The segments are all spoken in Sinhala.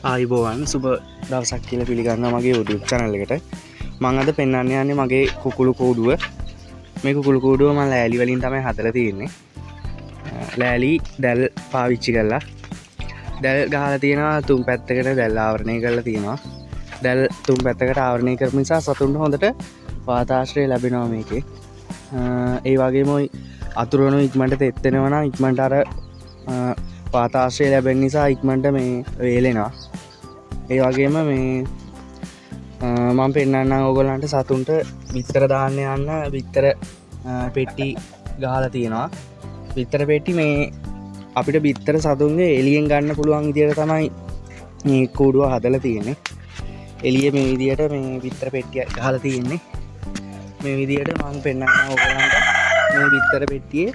ආයිබෝවන් සුබ දවසක් කියලා පිළිගන්නවා මගේ YouTube channel එකට. මම අද පෙන්වන්න යන්නේ මගේ කුකුළු කූඩුව. මේ කුකුළු කූඩුව මම ලෑලි වලින් තමයි හදලා තියෙන්නේ. ලෑලි දැල් පාවිච්චි කරලා දැල් ගහලා තියෙනවා තුන් පැත්තකට දැල් ආවරණය කරලා තියෙනවා. දැල් තුන් පැත්තකට ආවරණය කරපු නිසා සතුන්ට හොඳට වාතාශ්‍රය ලැබෙනවා මේකේ. ඒ වගේම අතුරුණු ඉක්මනට තෙත් වෙනවා නම් ඉක්මනට අර වාතාශ්‍රය ලැබෙන නිසා ඉක්මනට මේ වේලෙනවා. ඒ වගේම මේ මම පෙන්නන්නම් ඕගොල්ලන්ට සතුන්ට බිත්තර දාන්න යන්න බිත්තර පෙට්ටි ගහලා තියෙනවා. බිත්තර පෙට්ටි මේ අපිට බිත්තර සතුන්ගේ එළියෙන් ගන්න පුළුවන් විදියට තමයි මේ කූඩුව හදලා තියෙන්නේ. එළිය මේ විදියට මේ බිත්තර පෙට්ටිය ගහලා තියෙන්නේ. මේ විදියට මම පෙන්නන්නම් ඕගොල්ලන්ට මේ බිත්තර පෙට්ටියේ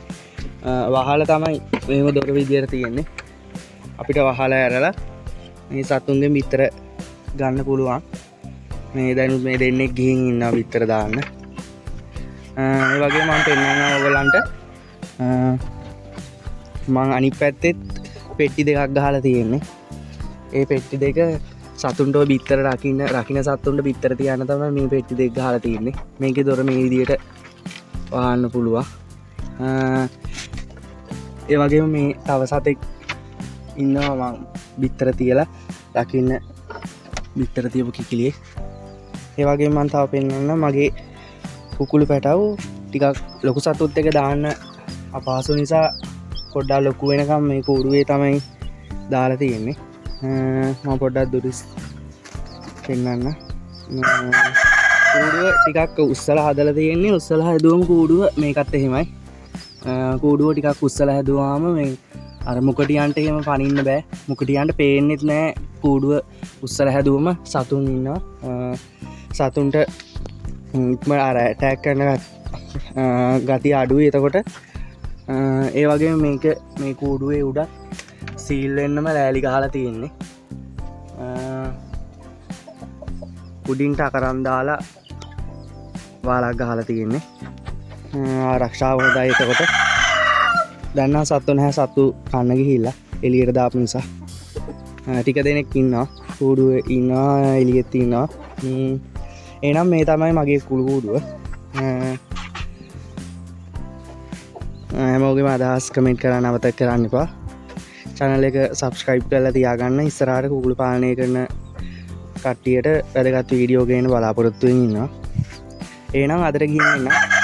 වහලා තමයි මේව දොර විදියට තියෙන්නේ. අපිට වහලා ඇරලා මේ සතුන්ගෙන් බිත්තර ගන්න පුළුවන්. මේ දැනුත් මේ දෙන්නෙක් ගිහින් ඉන්නවා බිත්තර දාන්න. ඒ වගේ මම පෙන්නනවා ඔයගලන්ට මම අනිත් පැත්තෙත් පෙට්ටි දෙකක් ගහලා තියෙන්නේ. ඒ පෙට්ටි දෙක සතුන්ට බිත්තර රකින්න සතුන්ට බිත්තර තියන්න තමයි මේ පෙට්ටි දෙක ගහලා තියෙන්නේ. මේකේ දොර මේ විදියට වහන්න පුළුවන්. ඒ වගේම මේ තව සතෙක් ඉන්නවා මම බිත්තර තියලා රකින්න බිත්තර තියපු කිකිලියේ. ඒ වගේම මම තව පෙන්නන්න මගේ කුකුළු පැටව් ටිකක් ලොකු සතුත් එක දාන්න අපහසු නිසා පොඩ්ඩක් ලොකු වෙනකම් මේ කූඩුවේ තමයි දාලා තියෙන්නේ. මම පොඩ්ඩක් දුරිස් පෙන්නන්න. කූඩුව ටිකක් උස්සලා හදලා තියෙන්නේ. උස්සලා හැදුවම කූඩුව මේකත් එහෙමයි. කූඩුව ටිකක් උස්සලා හැදුවාම මේ අර මුකටියන්ට එහෙම පනින්න බෑ. මුකටියන්ට පේන්නෙත් නෑ කූඩුව උස්සලා හැදුවම සතුන් ඉන්නවා. සතුන්ට අර ඇටැක් කරන ගතිය අඩුයි. එතකොට ඒ වගේම මේක මේ කූඩුවේ උඩ සීල් වෙන්නම ලෑලි ගහලා තියෙන්නේ. උඩින්ට අකරන් දාලා වාලක් ගහලා තියෙන්නේ. ආරක්ෂාව හොඳයි. එතකොට දැන් සත්තු නැහැ. සත්තු කන්න ගිහිල්ලා එළියට දාපු නිසා ටික දෙනෙක් ඉන්නවා කූඩුවේ ඉන්නවා එළියෙත් ඉන්නවා. එහෙනම් මේ තමයි මගේ කුළු කූඩුව. හැමෝගෙම අදහස් කමෙන්ට් කරන්න අමතක කරන්න එපා. channel එක subscribe කරලා තියාගන්න. ඉස්සරහට කුකුළු පාලනය කරන කට්ටියට වැදගත් වීඩියෝ ගේන්න බලාපොරොත්තු වෙමින් ඉන්නවා. එහෙනම් අදට ගිහින් එන්න.